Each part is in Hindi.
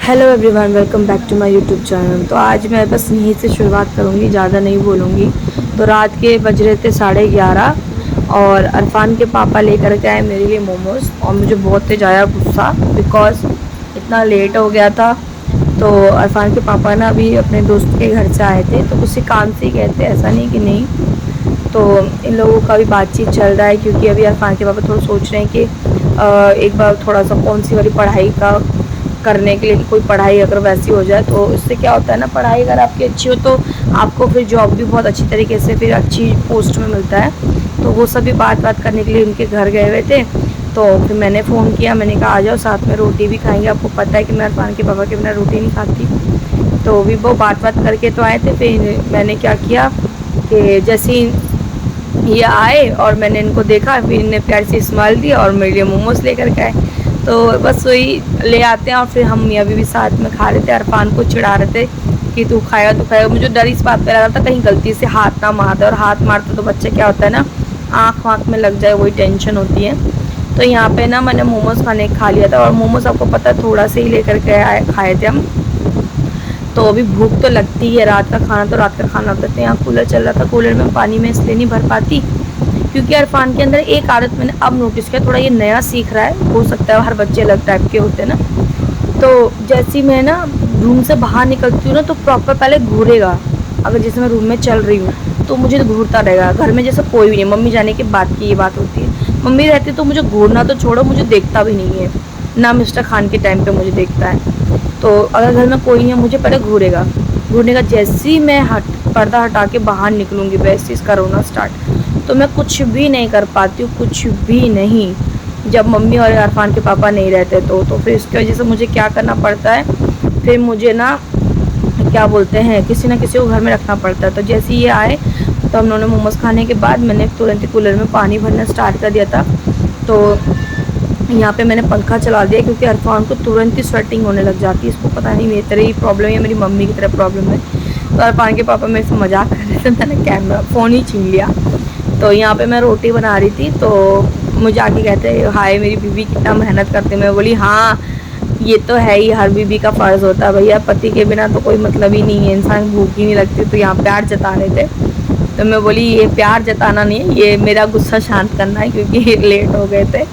Hello everyone, welcome back to my YouTube channel. तो आज मैं बस यहीं से शुरुआत करूँगी, ज़्यादा नहीं बोलूँगी। तो रात के बज रहे थे 11:30 और अरफान के पापा लेकर के आए मेरे लिए मोमोज़ और मुझे बहुत तेज आया गुस्सा, बिकॉज़ इतना लेट हो गया था। तो अरफान के पापा ना अभी अपने दोस्त के घर से आए थे, तो किसी काम से ही गए थे, ऐसा नहीं कि नहीं। तो इन लोगों का भी बातचीत चल रहा है, क्योंकि अभी अरफान के पापा थोड़ा सोच रहे हैं कि एक बार थोड़ा सा कौन सी वाली पढ़ाई का करने के लिए, कि कोई पढ़ाई अगर वैसी हो जाए तो इससे क्या होता है ना, पढ़ाई अगर आपकी अच्छी हो तो आपको फिर जॉब भी बहुत अच्छी तरीके से फिर अच्छी पोस्ट में मिलता है। तो वो सभी बात करने के लिए उनके घर गए हुए थे। तो फिर मैंने फ़ोन किया, मैंने कहा आ जाओ, साथ में रोटी भी खाएंगे। आपको पता है कि मैं अरफान के पापा के बिना रोटी नहीं खाती। तो भी वो बात करके तो आए थे। फिर मैंने क्या किया कि जैसे ही ये आए और मैंने इनको देखा, फिर इन्हें प्यार से स्माइल दिया और मेरे लिए मोमोज़ लेकर के आए। तो बस वही ले आते हैं और फिर हम अभी भी साथ में खा रहे थे। अरफान को चिढ़ा रहे थे कि तू खाएगा तो खाएगा। मुझे डर इस बात पे लग रहा था कहीं गलती से हाथ ना मार दे, और हाथ मारते तो बच्चे क्या होता है ना, आँख में लग जाए, वही टेंशन होती है। तो यहाँ पे ना मैंने मोमोज़ खा लिया था, और मोमोज़ आपको पता है थोड़ा से ही लेकर के खाए थे हम। तो अभी भूख तो लगती है, रात का खाना तो रात का खाना होता है। यहाँ कूलर चल रहा था, कूलर में पानी में इसलिए नहीं भर पाती क्योंकि अरफान के अंदर एक आदत मैंने अब नोटिस किया, थोड़ा ये नया सीख रहा है, हो सकता है हर बच्चे अलग टाइप के होते हैं ना। तो जैसे मैं ना रूम से बाहर निकलती हूँ ना, तो प्रॉपर पहले घूरेगा। अगर जैसे मैं रूम में चल रही हूँ तो मुझे घूरता रहेगा। घर में जैसे कोई भी नहीं, मम्मी जाने के बाद की ये बात होती है। मम्मी रहती तो मुझे घूरना तो छोड़ो, मुझे देखता भी नहीं है ना, मिस्टर खान के टाइम पे मुझे देखता है। तो अगर घर में कोई नहीं है, मुझे पहले घूरेगा। घूरने का जैसे ही मैं पर्दा हटा के बाहर निकलूँगी, वैसे इसका रोना स्टार्ट। तो मैं कुछ भी नहीं कर पाती हूँ, कुछ भी नहीं, जब मम्मी और अरफान के पापा नहीं रहते तो फिर इसकी वजह से मुझे क्या करना पड़ता है, फिर मुझे ना क्या बोलते हैं, किसी ना किसी को घर में रखना पड़ता है। तो जैसे ये आए तो हम लोगों ने मोमोज़ खाने के बाद मैंने तुरंत ही कूलर में पानी भरना स्टार्ट कर दिया था। तो यहाँ पे मैंने पंखा चला दिया, क्योंकि अरफान को तुरंत ही स्वेटिंग होने लग जाती है। इसको पता नहीं मेरी तरह ही प्रॉब्लम है, मेरी मम्मी की तरह प्रॉब्लम है। तो अरफान के पापा मेरे से मजाक कर रहे थे, मैंने फ़ोन ही छीन लिया। तो यहाँ पे मैं रोटी बना रही थी, तो मुझे आके कहते हैं हाय मेरी बीवी कितना मेहनत करते हैं। मैं बोली हाँ, ये तो है ही, हर बीवी का फ़र्ज़ होता है भैया, पति के बिना तो कोई मतलब ही नहीं है, इंसान भूख ही नहीं लगती। तो यहाँ प्यार जता रहे थे, तो मैं बोली ये प्यार जताना नहीं है, ये मेरा गुस्सा शांत करना है, क्योंकि लेट हो गए थे।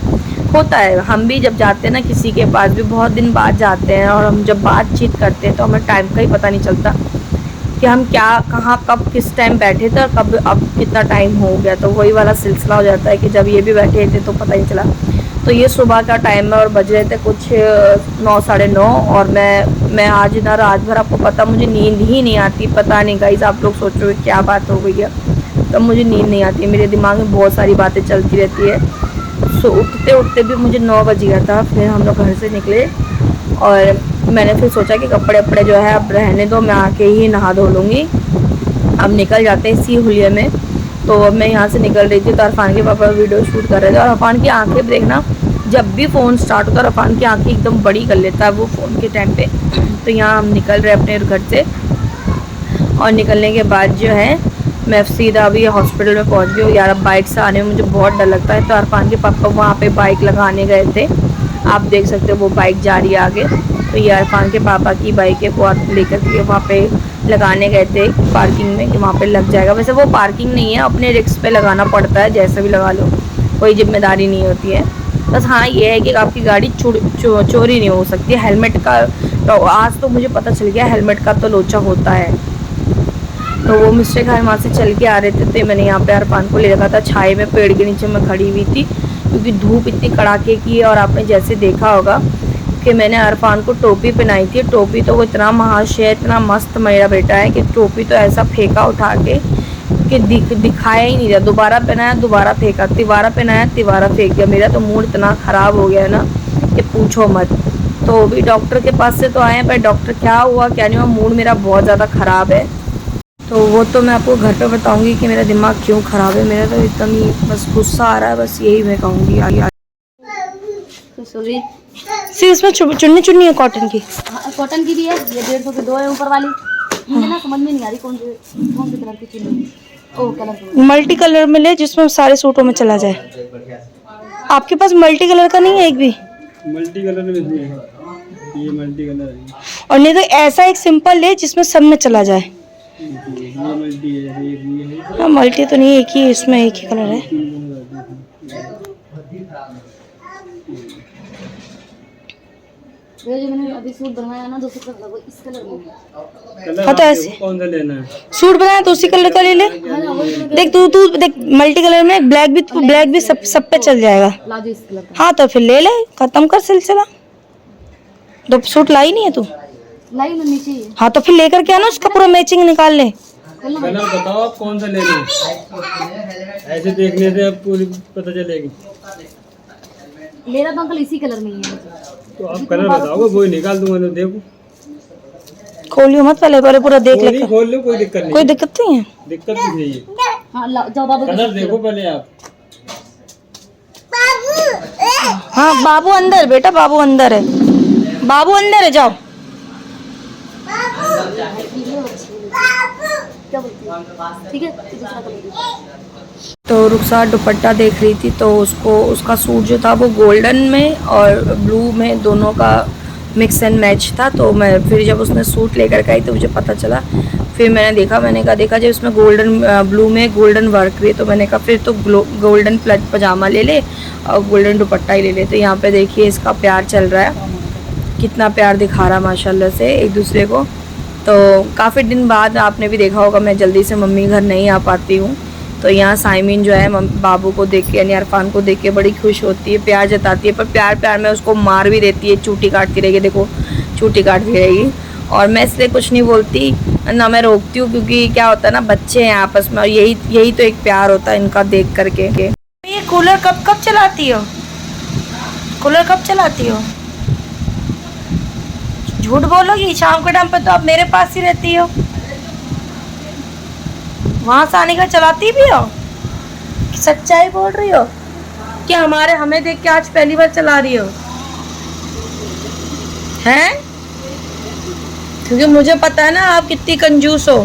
होता है, हम भी जब जाते हैं ना किसी के पास, भी बहुत दिन बाद जाते हैं, और हम जब बातचीत करते हैं तो हमें टाइम का ही पता नहीं चलता कि हम क्या, कहाँ, कब, किस टाइम बैठे थे और कब अब कितना टाइम हो गया। तो वही वाला सिलसिला हो जाता है कि जब ये भी बैठे थे तो पता ही चला। तो ये सुबह का टाइम है और बज रहे थे कुछ 9, 9:30, और मैं आज ना रात भर, आपको पता मुझे नींद ही नहीं आती। पता नहीं गाइस, आप लोग सोच रहे हो क्या बात हो गई है, तो मुझे नींद नहीं आती, मेरे दिमाग में बहुत सारी बातें चलती रहती है। सो उठते भी मुझे 9 बज गया था। फिर हम लोग घर से निकले और मैंने फिर सोचा कि कपड़े वपड़े जो है अब रहने दो, मैं आके ही नहा धो लूँगी, अब निकल जाते हैं इसी हुलिये में। तो अब मैं यहाँ से निकल रही थी, तो अरफान के पापा वीडियो शूट कर रहे थे, और अरफान की आंखें देखना, जब भी फ़ोन स्टार्ट होता है अरफान की आंखें एकदम बड़ी कर लेता है वो फ़ोन के टाइम पे। तो यहाँ हम निकल रहे अपने घर से, और निकलने के बाद जो है मैं सीधा अभी हॉस्पिटल में पहुँच गई हूँ। यार अब बाइक से आने में मुझे बहुत डर लगता है। तो अरफान के पापा वहाँ पे बाइक लगाने गए थे, आप देख सकते हो वो बाइक जा रही है आगे। तो ये अरफान के पापा की बाइक है, वो लेकर के वहाँ पे लगाने गए थे पार्किंग में, कि वहाँ पे लग जाएगा। वैसे वो पार्किंग नहीं है, अपने रिस्क पे लगाना पड़ता है, जैसे भी लगा लो, कोई जिम्मेदारी नहीं होती है। बस हाँ ये है कि आपकी गाड़ी चोरी नहीं हो सकती। हेलमेट का तो आज तो मुझे पता चल गया, हेलमेट का तो लोचा होता है। तो वो मिस्टर खान वहाँ से चल के आ रहे थे, तो मैंने यहाँ पे अरफान को ले रखा था छाए में, पेड़ के नीचे मैं खड़ी हुई थी, क्योंकि धूप इतनी कड़ाके की है। और आपने जैसे देखा होगा कि मैंने अरफान को टोपी पहनाई थी, टोपी तो वो इतना महाशय, इतना मस्त मेरा बेटा है कि टोपी तो ऐसा फेंका उठा के कि दिखाया ही नहीं दिया। दोबारा पहनाया, दोबारा फेंका, तिबारा पहनाया, तिबारा फेंक दिया। मेरा तो मूड इतना ख़राब हो गया ना कि पूछो मत। तो अभी डॉक्टर के पास से तो आए हैं, पर डॉक्टर क्या हुआ क्या नहीं हुआ, मूड मेरा बहुत ज़्यादा ख़राब है। तो वो तो मैं आपको घर पे बताऊंगी कि मेरा दिमाग क्यों ख़राब है। मेरा तो एकदम बस गुस्सा आ रहा है, बस यही मैं कहूँगी। सी इसमें चुन्नी चुन्नी है कॉटन की। कॉटन की भी है, ये 150 की 2 है ऊपर वाली। मुझे ना समझ में नहीं आ रही कौन सी कलर की चुन्नी। ओ कलर मल्टी कलर में ले, जिसमें सारे सूटों में चला जाए। आपके पास मल्टी कलर का नहीं है एक भी? मल्टी कलर में भी है। ये मल्टी कलर है। और नहीं तो ऐसा एक सिंपल ले जिसमें सब में चला जाए। ये मल्टी है, ये है। हाँ मल्टी तो नहीं, एक ही इसमें एक ही कलर है। ये जो मैंने अभी सूट बनवाया ना 200 का वो इस कलर में है। कलर हाँ तो आप ऐसे देखो कौन सा लेना है। सूट बनाया तो उसी कलर का ले ले। देख तू देख मल्टी कलर में ब्लैक भी सब पे चल जाएगा। प्लाजो इस कलर का हाँ तो फिर ले ले, खत्म कर सिलसिला। दो सूट लाई नहीं है तू? लाई ना नीचे ही हाँ तो फिर लेकर के आना, उसका पूरा मैचिंग निकाल ले। कलर बताओ आप कौन सा लेना है। ऐसे देखने से अब पूरी पता चलेगी। लेना तो अंकल इसी कलर में ही है। तो आप कलर बताओगे वही निकाल दूंगा। तो देखो खोलियो मत, पहले पूरा देख ले। खोल लो, कोई दिक्कत नहीं। कोई दिक्कत नहीं है। दिक्कत नहीं है। हाँ जाओ बाबू कलर देखो पहले आप। हाँ बाबू अंदर, बेटा बाबू अंदर है, बाबू अंदर है, जाओ। क्या बोलती है? ठीक है दूसरा कलर। तो रुखसार दुपट्टा देख रही थी, तो उसका सूट जो था वो गोल्डन में और ब्लू में दोनों का मिक्स एंड मैच था। तो मैं फिर जब उसने सूट लेकर के आई तो मुझे पता चला। फिर मैंने देखा जब इसमें गोल्डन ब्लू में गोल्डन वर्क भी है, तो मैंने कहा फिर तो गोल्डन पजामा ले ले और गोल्डन दुपट्टा ही ले ले। तो यहाँ पे देखिए इसका प्यार चल रहा है, कितना प्यार दिखा रहा माशाल्लाह से एक दूसरे को। तो काफ़ी दिन बाद आपने भी देखा होगा मैं जल्दी से मम्मी घर नहीं आ पाती हूँ। तो यहाँ साइमिन जो है बाबू को देख के यानी अरफान को देख के बड़ी खुश होती है, प्यार जताती है, पर प्यार में उसको मार भी देती है, चूटी काटती रहेगी। देखो चूटी काटती रहेगी। और मैं इसलिए कुछ नहीं बोलती ना, मैं रोकती हूँ, क्योंकि क्या होता है ना, बच्चे हैं आपस में और यही तो एक प्यार होता है इनका देख करके। ये कूलर कब चलाती हो? कूलर कब चलाती हो? झूठ बोलोगी, शाम के टाइम पे तो आप मेरे पास ही रहती हो, वहां से आने का चलाती भी हो? सच्चाई बोल रही हो कि हमें देख के आज पहली बार चला रही हो? हैं? क्योंकि मुझे पता है ना आप कितनी कंजूस हो।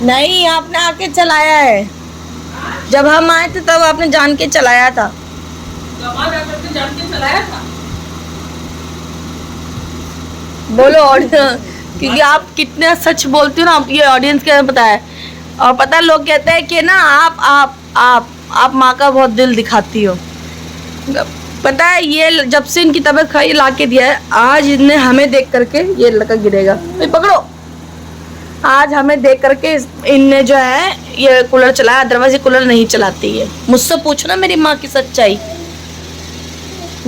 नहीं, आपने आके चलाया है, जब हम आए थे तब आपने जान के चलाया था। बोलो ऑडियंस, क्योंकि आप कितने सच बोलती हो ना, ये ऑडियंस के पता है। और पता है लोग कहते हैं कि ना आप माँ का बहुत दिल दिखाती हो। पता है ये जब से इनकी तबीयत खराब ला के दिया है, आज इनने हमें देख करके ये लड़का गिरेगा, तो पकड़ो। आज हमें देख करके इनने जो है ये कूलर चलाया, अदरवाइज ये कूलर नहीं चलाती है। मुझसे पूछो ना मेरी माँ की सच्चाई,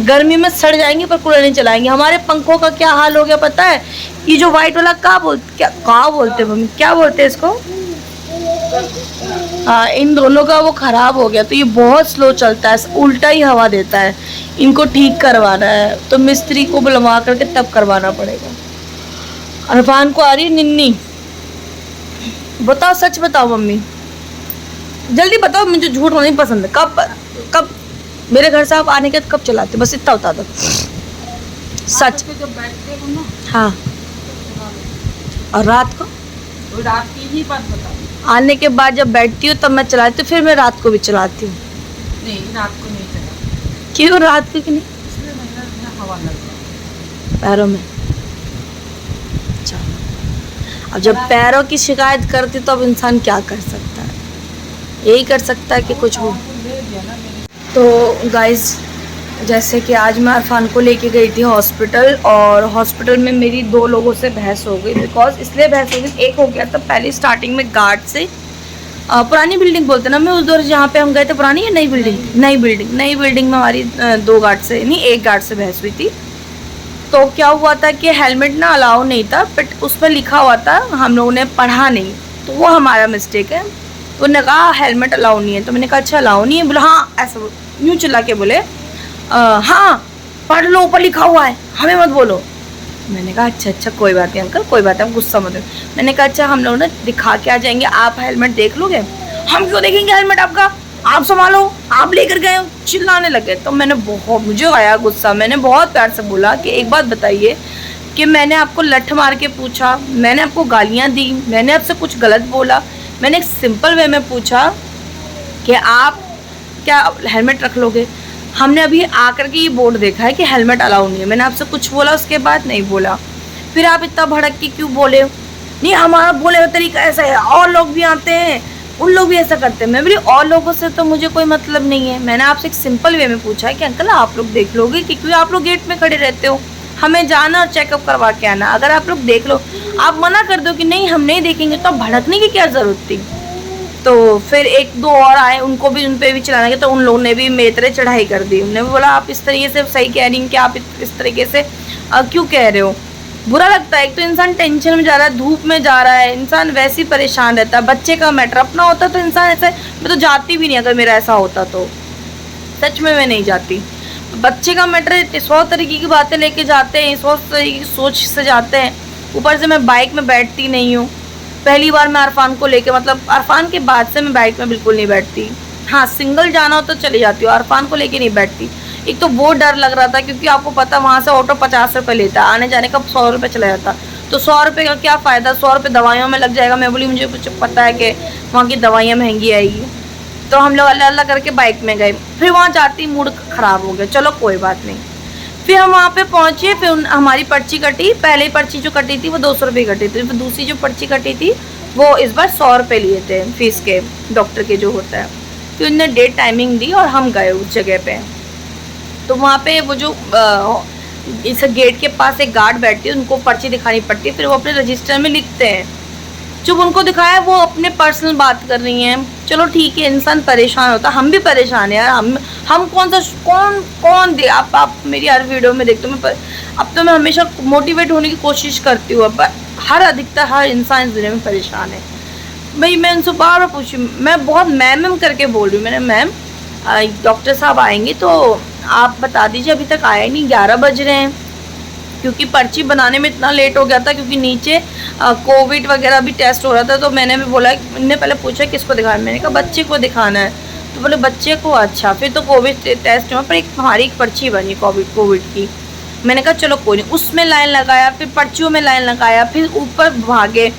गर्मी में सड़ जाएंगे पर कूलर नहीं चलाएंगे। हमारे पंखों का क्या हाल हो गया पता है? ये जो व्हाइट वाला कहाँ बोलते मम्मी, क्या बोलते हैं इसको? हाँ, इन दोनों का वो खराब हो गया, तो ये बहुत स्लो चलता है, उल्टा ही हवा देता है। इनको ठीक करवाना है तो मिस्त्री को बुलवा करके तब करवाना पड़ेगा। अरफान को आ रही है निन्नी। बताओ, सच बताओ मम्मी, जल्दी बताओ, मुझे झूठ नहीं पसंद है। कब मेरे घर से आप आने के कब चलाते? बस इतना बता दो सच। जब बैठते हो ना, हाँ, और रात को? रात की ही बात बताओ। आने के बाद जब बैठती हूँ तब मैं चलाती हूँ, फिर मैं रात को भी चलाती हूँ। नहीं, रात को नहीं चला। क्यों रात को? क्यों नहीं? इसलिए मेरा हवा लगता है पैरों में। अच्छा, अब जब पैरों की शिकायत करती तो अब इंसान क्या कर सकता है? यही कर सकता है कि कुछ हो। तो गाइस, जैसे कि आज मैं अरफान को लेके गई थी हॉस्पिटल, और हॉस्पिटल में मेरी दो लोगों से बहस हो गई। बिकॉज इसलिए बहस हो गई, एक हो गया था पहले स्टार्टिंग में गार्ड से, पुरानी बिल्डिंग बोलते ना, मैं उस दौर जहाँ पे हम गए थे पुरानी या नई बिल्डिंग? नई बिल्डिंग में हमारी दो गार्ड से नहीं, एक गार्ड से बहस हुई थी। तो क्या हुआ था कि हेलमेट ना अलाउ नहीं था, बट उस पर लिखा हुआ था, हम लोगों ने पढ़ा नहीं, तो वो हमारा मिस्टेक है। तो उन्होंने कहा हेलमेट अलाउ नहीं है, तो मैंने कहा अच्छा अलाउ नहीं है? बोला हाँ, ऐसा यूँ चिल्ला के बोले हाँ पढ़ लो, ऊपर लिखा हुआ है, हमें मत बोलो। मैंने कहा अच्छा कोई बात नहीं अंकल, कोई बात नहीं, गुस्सा मत। मैंने कहा अच्छा हम लोग ना दिखा के आ जाएंगे, आप हेलमेट देख लोगे? हम क्यों देखेंगे हेलमेट आपका, आप संभालो, आप लेकर गए हो। चिल्लाने लगे। तो मुझे आया गुस्सा। मैंने बहुत प्यार से बोला कि एक बात बताइए कि मैंने आपको लठ मार के पूछा, मैंने आपको गालियाँ दी, मैंने आपसे कुछ गलत बोला? मैंने एक सिंपल वे में पूछा कि आप क्या हेलमेट रख लोगे? हमने अभी आकर के ये बोर्ड देखा है कि हेलमेट अलाउ नहीं है। मैंने आपसे कुछ बोला, उसके बाद नहीं बोला। फिर आप इतना भड़क के क्यों बोले? नहीं, हमारा बोले का तरीका ऐसा है, और लोग भी आते हैं, उन लोग भी ऐसा करते हैं। मैं बोली और लोगों से तो मुझे कोई मतलब नहीं है। मैंने आपसे एक सिंपल वे में पूछा है कि अंकल आप लोग देख लोगे कि क्यों आप लोग गेट में खड़े रहते हो? हमें जाना और चेकअप करवा के आना। अगर आप लोग देख लो, आप मना कर दो कि नहीं हम नहीं देखेंगे, तो भड़कने की क्या ज़रूरत थी? तो फिर एक दो और आए, उनको भी उन पे भी चलाना, तो उन लोगों ने भी मेरी तरह चढ़ाई कर दी। उन्होंने भी बोला आप इस तरीके से सही कह रही हैं कि आप इस तरीके से क्यों कह रहे हो? बुरा लगता है। एक तो इंसान टेंशन में जा रहा है, धूप में जा रहा है, इंसान वैसे ही परेशान रहता है। बच्चे का मैटर अपना होता तो इंसान ऐसे, मैं तो जाती भी नहीं अगर मेरा ऐसा होता तो, सच में मैं नहीं जाती। बच्चे का मैटर 100 तरीके की बातें लेके जाते हैं, 100 तरीके की सोच से जाते हैं। ऊपर से मैं बाइक में बैठती नहीं हूँ। पहली बार मैं अरफान को लेके, मतलब अरफान के बाद से मैं बाइक में बिल्कुल नहीं बैठती। हाँ, सिंगल जाना हो तो चली जाती हूँ, अरफान को लेके नहीं बैठती। एक तो वो डर लग रहा था क्योंकि आपको पता वहाँ से ऑटो 50 रुपये लेता, आने जाने का 100 रुपये चला जाता। तो 100 रुपये का क्या फ़ायदा, 100 रुपये दवाइयों में लग जाएगा। मैं बोली मुझे कुछ पता है कि वहाँ की दवाइयाँ महंगी आएगी। तो हम लोग अल्लाह अल्लाह करके बाइक में गए। फिर वहाँ जाती मूड ख़राब हो गया, चलो कोई बात नहीं। फिर हम वहाँ पे पहुँचे, फिर हमारी पर्ची कटी। पहले पर्ची जो कटी थी वो 200 रुपये कटी थी, फिर दूसरी जो पर्ची कटी थी वो इस बार 100 रुपये लिए थे फीस के, डॉक्टर के जो होता है। फिर उनने डेट टाइमिंग दी और हम गए उस जगह पे। तो वहाँ पे वो जो इस गेट के पास एक गार्ड बैठती है, उनको पर्ची दिखानी पड़ती है, फिर वो अपने रजिस्टर में लिखते हैं। जब उनको दिखाया वो अपने पर्सनल बात कर रही हैं। चलो ठीक है, इंसान परेशान होता, हम भी परेशान है यार। हम कौन दे, आप मेरी हर वीडियो में देखते हो। अब तो मैं हमेशा मोटिवेट होने की कोशिश करती हूँ, पर अधिकतर हर इंसान इस दुनिया में परेशान है भाई। मैं उनसे बार बार पूछी, मैं बहुत मैम करके बोल रही हूँ। मैंने मैम डॉक्टर साहब आएंगे तो आप बता दीजिए, अभी तक आए नहीं, 11 बज रहे हैं। क्योंकि पर्ची बनाने में इतना लेट हो गया था, क्योंकि नीचे कोविड वगैरह भी टेस्ट हो रहा था। तो मैंने भी बोला, मैंने पहले पूछा किसको दिखाना, मैंने कहा बच्चे को दिखाना है। तो बोले बच्चे को, अच्छा। फिर तो कोविड टेस्ट हुआ, पर हमारी एक पर्ची बनी कोविड की। मैंने कहा चलो कोई नहीं, उसमें लाइन लगाया, फिर पर्चियों में लाइन लगाया, फिर ऊपर भागे,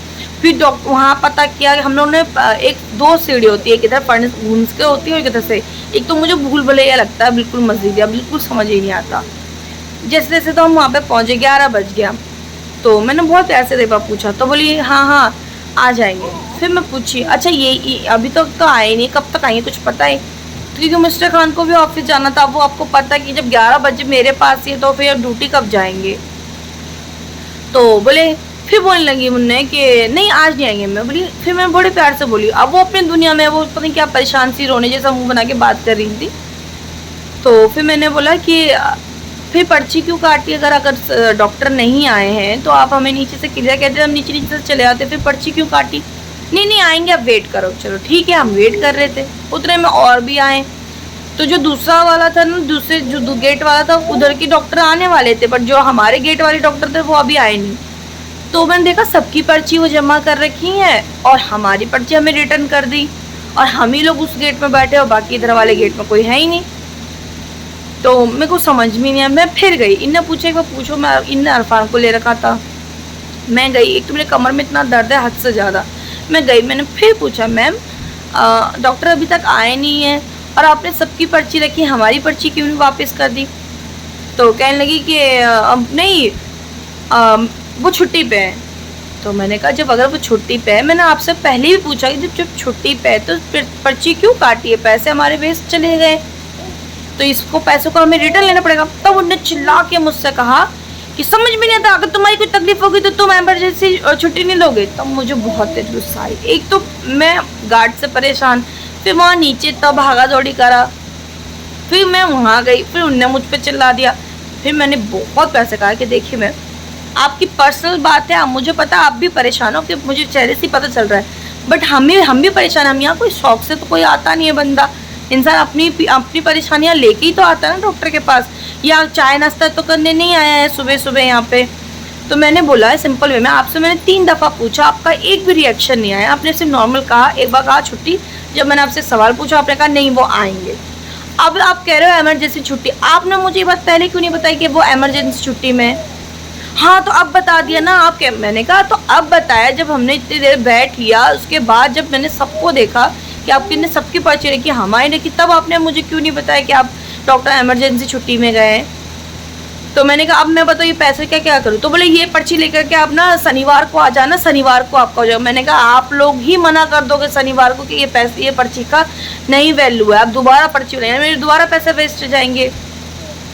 फिर डॉक्टर वहाँ पता किया कि हम लोगों ने एक 2 सीढ़ी होती है, एक इधर फर्नेस घूस के होती है और एक इधर से। एक तो मुझे भूल भुलैया लगता है, बिल्कुल मस्जिद, बिल्कुल समझ ही नहीं आता। जैसे जैसे तो हम वहाँ पे पहुँचे, 11 बज गया। तो मैंने बहुत प्यार से देवा पूछा, तो बोली हाँ आ जाएंगे। फिर मैं पूछी अच्छा ये अभी तक तो आए नहीं, कब तक आएंगे, कुछ पता है? क्योंकि मिस्टर खान को भी ऑफिस जाना था। वो आपको पता है कि जब 11 बजे मेरे पास ही है तो फिर ड्यूटी कब जाएंगे? तो बोले, फिर बोलने लगी मुन्ने कि नहीं आज नहीं आएंगे। मैं बोली, फिर मैं बड़े प्यार से बोली। अब वो अपनी दुनिया में, वो पता नहीं क्या परेशान सी, रोने जैसा मुंह बना के बात कर रही थी। तो फिर मैंने बोला कि फिर पर्ची क्यों काटी? अगर डॉक्टर नहीं आए हैं तो आप हमें नीचे से क्लियर कहते, हम नीचे से चले आते, फिर पर्ची क्यों काटी? नहीं आएंगे, अब वेट करो। चलो ठीक है, हम वेट कर रहे थे। उतने में और भी आए। तो जो दूसरा वाला था ना, दूसरे जो गेट वाला था, उधर के डॉक्टर आने वाले थे, बट जो हमारे गेट वाले डॉक्टर थे वो अभी आए नहीं। तो मैंने देखा सबकी पर्ची वो जमा कर रखी है और हमारी पर्ची हमें रिटर्न कर दी, और हम ही लोग उस गेट में बैठे और बाकी इधर वाले गेट में कोई है ही नहीं। तो मेरे को समझ में नहीं आया। मैं फिर गई, इनने पूछा एक बार पूछो, मैं इनने अरफान को ले रखा था। मैं गई, एक तो मेरे कमर में इतना दर्द है हद से ज़्यादा। मैं गई, मैंने फिर पूछा मैम डॉक्टर अभी तक आए नहीं हैं और आपने सबकी पर्ची रखी, हमारी पर्ची क्यों नहीं वापस कर दी? तो कहने लगी कि अब नहीं, वो छुट्टी पे है। तो मैंने कहा जब अगर वो छुट्टी पे है, मैंने आपसे पहले भी पूछा कि जब छुट्टी पे है तो फिर पर्ची क्यों काटी है? पैसे हमारे वेस्ट चले गए, तो इसको पैसों को हमें रिटर्न लेना पड़ेगा। तब उन्होंने चिल्ला के मुझसे कहा कि समझ में नहीं आता, अगर तुम्हारी कोई तकलीफ होगी तो तुम एमरजेंसी छुट्टी नहीं लोगे। तब मुझे बहुत तेज गुस्सा आई। एक तो मैं गार्ड से परेशान, फिर वहाँ नीचे तब भागा दौड़ी करा, फिर मैं वहाँ गई, फिर उनने मुझ पर चिल्ला दिया। फिर मैंने बहुत पैसे कहा कि देखिए मैम आपकी पर्सनल बात है, मुझे पता आप भी परेशान हो, कि मुझे चेहरे से पता चल रहा है, बट हम भी परेशान हैं। हम यहाँ कोई शौक से तो कोई आता नहीं है बंदा, इंसान अपनी परेशानियाँ लेके ही तो आता है ना डॉक्टर के पास, या चाय नाश्ता तो करने नहीं आया है सुबह सुबह यहाँ पे। तो मैंने बोला है सिंपल वे में, आपसे मैंने 3 दफ़ा पूछा, आपका एक भी रिएक्शन नहीं आया। आपने सिर्फ नॉर्मल कहा, एक बार कहा छुट्टी, जब मैंने आपसे सवाल पूछा आपने कहा नहीं वो आएंगे। अब आप कह रहे हो एमरजेंसी छुट्टी, आपने मुझे ये बात पहले क्यों नहीं बताई कि वो एमरजेंसी छुट्टी में? हाँ तो अब बता दिया ना आप, क्या मैंने कहा तो अब बताया। जब हमने इतनी देर बैठ लिया, उसके बाद जब मैंने सबको देखा कि आपने सबकी पर्ची रखी, हमारी रखी, तब आपने मुझे क्यों नहीं बताया कि आप डॉक्टर इमरजेंसी छुट्टी में गए। तो मैंने कहा अब मैं बताओ ये पैसे क्या क्या करूँ। तो बोले ये पर्ची लेकर के आप ना शनिवार को आ जाना, शनिवार को आपका हो जाएगा। मैंने कहा आप लोग ही मना कर दोगे शनिवार को कि ये पैसे, ये पर्ची का नहीं वैल्यू है, आप दोबारा पर्ची लेना, मेरे दोबारा पैसे वेस्ट जाएंगे।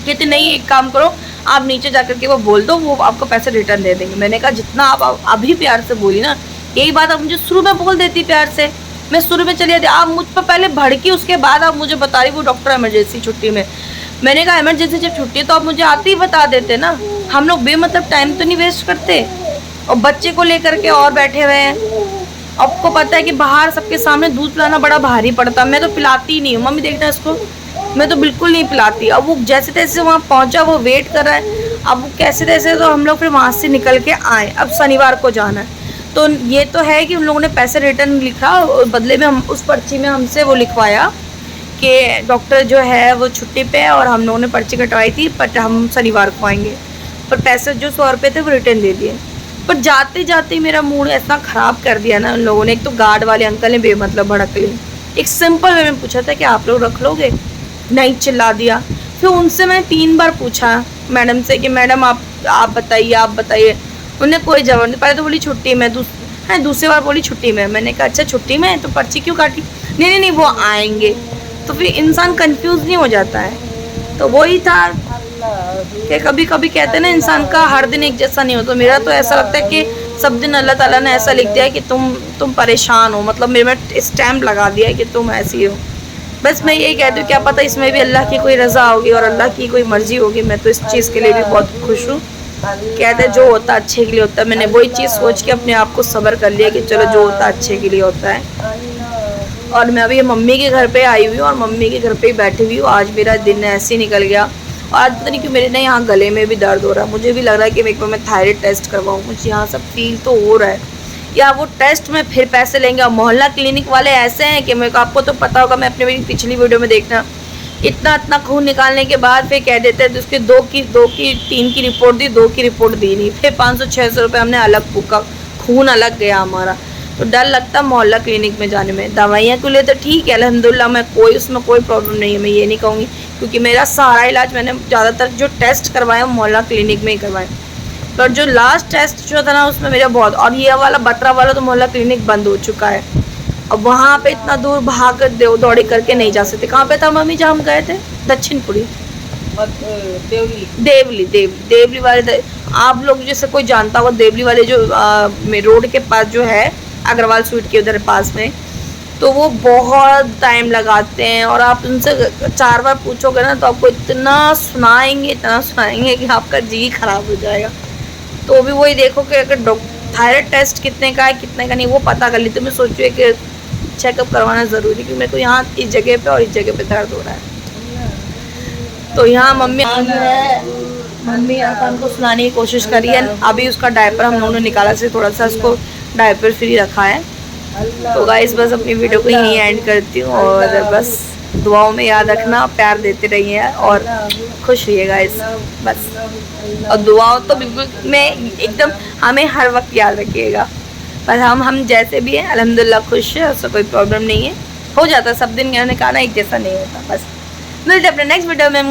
कहते नहीं एक काम करो आप नीचे जाकर के वो बोल दो, वो आपको पैसे रिटर्न दे देंगे। मैंने कहा जितना आप अभी प्यार से बोली ना, यही बात आप मुझे शुरू में बोल देती प्यार से, मैं शुरू में चली जाती। आप मुझ पर पहले भड़की, उसके बाद आप मुझे बता रही वो डॉक्टर इमरजेंसी छुट्टी में। मैंने कहा इमरजेंसी जब छुट्टी है तो आप मुझे आते ही बता देते ना, हम लोग बेमतलब टाइम तो नहीं वेस्ट करते। और बच्चे को लेकर के और बैठे हुए हैं। आपको पता है कि बाहर सबके सामने दूध पिलाना बड़ा भारी पड़ता, मैं तो पिलाती ही नहीं हूँ। मम्मी देखना इसको, मैं तो बिल्कुल नहीं पिलाती। अब वो जैसे तैसे वहाँ पहुँचा, वो वेट कर रहा है। अब वो कैसे तैसे तो हम लोग फिर वहाँ से निकल के आए, अब शनिवार को जाना है। तो ये तो है कि उन लोगों ने पैसे रिटर्न लिखा और बदले में हम उस पर्ची में हमसे वो लिखवाया कि डॉक्टर जो है वो छुट्टी पे है और हम लोगों ने पर्ची कटवाई थी बट हम शनिवार को आएंगे। पर पैसे जो 100 रुपये थे वो रिटर्न दे दिए। पर जाते जाते मेरा मूड इतना ख़राब कर दिया ना उन लोगों ने। एक तो गार्ड वाले अंकल ने बेमतलब भड़क ली। एक सिंपल वे में पूछा था कि आप लोग रख लोगे, नहीं चिल्ला दिया। फिर उनसे मैंने 3 बार पूछा मैडम से कि मैडम आप बताइए, आप बताइए। उन्हें कोई जवाब नहीं। पहले तो बोली छुट्टी में, दूसरी बार बोली छुट्टी में। मैंने कहा अच्छा छुट्टी में तो पर्ची क्यों काटी? नहीं वो आएंगे। तो फिर इंसान कंफ्यूज नहीं हो जाता है। तो वही था कि कभी कभी कहते हैं ना इंसान का हर दिन एक जैसा नहीं होता। मेरा तो ऐसा लगता है कि सब दिन अल्लाह ताला ने ऐसा लिख दिया है कि तुम परेशान हो, मतलब मेरे में स्टैम्प लगा दिया है कि तुम ऐसी हो। बस मैं यही कहती हूँ क्या पता इसमें भी अल्लाह की कोई रज़ा होगी और अल्लाह की कोई मर्जी होगी। मैं तो इस चीज़ के लिए भी बहुत खुश हूँ। कहते हैं जो होता अच्छे के लिए होता है। मैंने वही चीज़ सोच के अपने आप को सब्र कर लिया कि चलो जो होता अच्छे के लिए होता है। और मैं अभी मम्मी के घर पे आई हुई हूँ और मम्मी के घर पे ही बैठी हुई हूँ। आज मेरा दिन ऐसे ही निकल गया। और आज पता नहीं क्यों मेरे ना यहाँ गले में भी दर्द हो रहा है। मुझे भी लग रहा है कि मेरे को मैं थायराइड टेस्ट करवाऊँ, मुझे यहाँ सब फील तो हो रहा है। या वो टेस्ट में फिर पैसे लेंगे। और मोहल्ला क्लिनिक वाले ऐसे हैं कि मेरे को, आपको तो पता होगा, मैं अपने पिछली वीडियो में देखना, इतना खून निकालने के बाद फिर कह देते हैं तो उसके 2 की 3 की रिपोर्ट दी, 2 की रिपोर्ट दी नहीं। फिर 500-600 रुपये हमने अलग फूका, खून अलग गया हमारा। तो डर लगता मोहल्ला क्लिनिक में जाने में। दवाइयाँ के लिए तो ठीक है अल्हम्दुलिल्लाह, मैं उसमें कोई प्रॉब्लम नहीं है, मैं ये नहीं कहूँगी, क्योंकि मेरा सारा इलाज मैंने ज़्यादातर जो टेस्ट करवाया मोहल्ला क्लिनिक में ही करवाया। पर जो लास्ट टेस्ट जो था ना उसमें मेरा बहुत, और ये वाला बटरा वाला तो मोहल्ला क्लिनिक बंद हो चुका है। अब वहाँ पे इतना दूर भाग दौड़ी करके नहीं जा सकते। कहाँ पे था मम्मी जहाँ हम गए थे? दक्षिणपुरी, देवली वाले। आप लोग जैसे कोई जानता होगा देवली वाले जो रोड के पास जो है अग्रवाल स्वीट के उधर पास में, तो वो बहुत टाइम लगाते हैं। और आप उनसे 4 बार पूछोगे ना तो आपको इतना सुनाएंगे कि आपका जी खराब हो जाएगा। तो भी वही देखो कि अगर थायराइड टेस्ट कितने का है कितने का नहीं वो पता कर ली। तो मैं सोचूँ कि चेकअप करवाना ज़रूरी, क्योंकि मेरे को यहाँ इस जगह पे और इस जगह पे दर्द हो रहा है। तो यहाँ मम्मी अरफान को सुनाने की कोशिश करी है। अभी उसका डायपर हम लोगों ने निकाला से थोड़ा सा उसको डायपर फ्री रखा है। तो गाइस बस अपनी वीडियो को यहीं एंड करती हूँ। और बस दुआओं में याद रखना, प्यार देते रहिए और खुश रहिए गाइस बस। और दुआओं तो बिल्कुल मैं एकदम हमें हर वक्त याद रखिएगा। पर हम जैसे भी हैं अल्हम्दुलिल्लाह खुश है, उससे कोई प्रॉब्लम नहीं है। हो जाता सब दिन कहने का ना एक जैसा नहीं होता। बस मिलते अपने नेक्स्ट वीडियो में।